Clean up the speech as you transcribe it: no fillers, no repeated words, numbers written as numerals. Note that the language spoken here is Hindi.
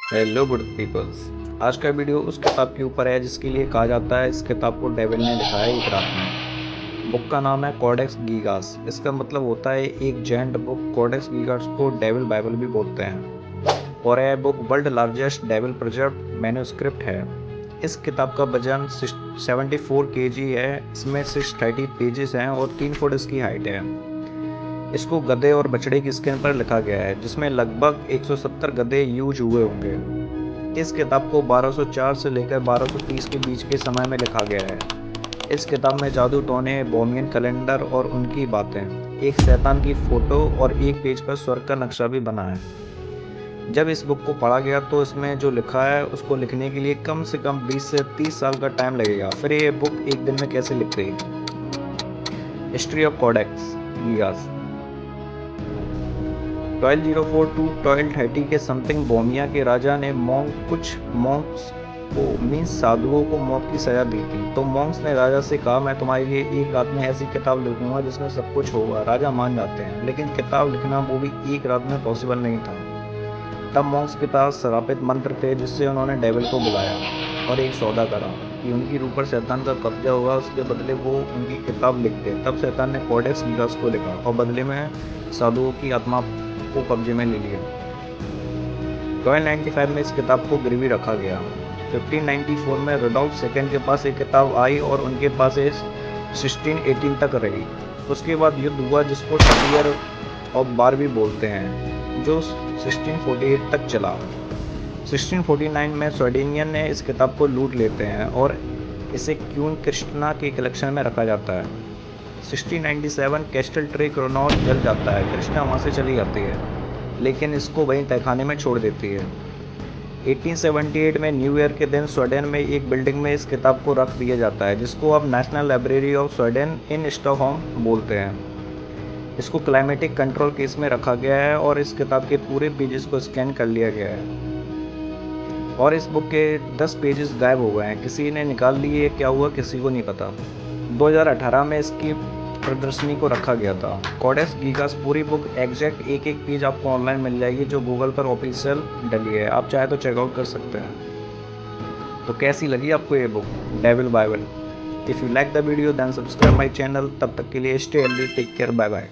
Hello good peoples. आज का वीडियो उस किताब के ऊपर है जिसके लिए कहा जाता है इस किताब को डेविल ने लिखा है एक रात में। बुक का नाम है कोडेक्स गीगास। इसका मतलब होता है एक जेंट बुक। कोडेक्स गीगास को डेविल बाइबल भी बोलते हैं और यह book world largest devil preserve manuscript है। इस किताब का वजन 74 kg है। इसमें 630 पेजेस हैं और 3 फुट इसकी हाइट है। इसको गधे और बछड़े की स्किन पर लिखा गया है जिसमें लगभग 170 गधे यूज हुए होंगे। इस किताब को 1204 से लेकर 1230 के बीच के समय में लिखा गया है। इस किताब में जादू टोने, बोमियन कैलेंडर और उनकी बातें, एक शैतान की फोटो और एक पेज पर स्वर्ग का नक्शा भी बना है। जब इस बुक को पढ़ा गया तो इसमें जो लिखा है उसको लिखने के लिए कम से कम 20 से 30 साल का टाइम लगेगा। फिर ये बुक एक दिन में कैसे लिख गई? History of Codex Gigas. 1204 to 1230 के समथिंग बोमिया के राजा ने कुछ मॉन्क्स को मीन्स साधुओं को मौत की सजा दी थी। तो मॉन्क्स ने राजा से कहा, मैं तुम्हारे लिए एक रात में ऐसी किताब लिखूंगा जिसमें सब कुछ होगा। राजा मान जाते हैं, लेकिन किताब लिखना वो भी एक रात में पॉसिबल नहीं था। तब मॉन्क्स के पास श्रापित मंत्र थे जिससे उन्होंने डेविल को बुलाया और एक सौदा करा कि उनकी रूह पर शैतान का कब्जा होगा, उसके बदले वो उनकी किताब लिख दे। तब शैतान ने कोडेक्स गीगास को लिखा और बदले में साधुओं की आत्मा को कब्जे में ले लिया। 1295 में इस किताब को गिरवी रखा गया। 1594 में रुडोल्फ सेकंड के पास एक किताब आई और उनके पास 1618 तक रही। उसके बाद युद्ध हुआ जिसको ईयर ऑफ बार भी बोलते हैं, जो 1648 तक चला। 1649 में स्वीडेनियन ने इस किताब को लूट लेते हैं और इसे क्वीन क्रिस्टिना के कलेक्शन में रखा जाता है। 1697 कैस्टल ट्रे क्रोनॉल जल जाता है। क्रिस्टिना वहाँ से चली जाती है, लेकिन इसको वहीं तहखाने में छोड़ देती है। 1878 में न्यू ईयर के दिन स्वीडन में एक बिल्डिंग में इस किताब को रख दिया जाता है जिसको अब national library of Sweden in Stockholm बोलते हैं। इसको क्लाइमेटिक कंट्रोल केस में रखा गया है और इस किताब के पूरे पेजेस को स्कैन कर लिया गया है और इस बुक के 10 पेजेस गायब हो गए हैं। किसी ने निकाल लिए, क्या हुआ किसी को नहीं पता। 2018 में इसकी प्रदर्शनी को रखा गया था। कोडेक्स गीगास पूरी बुक एग्जैक्ट एक एक पेज आपको ऑनलाइन मिल जाएगी जो गूगल पर ऑफिशियल डली है। आप चाहे तो चेकआउट कर सकते हैं। तो कैसी लगी आपको ये book devil bible? If you like the video then subscribe my channel. तब तक के लिए stay healthy, take care, bye bye.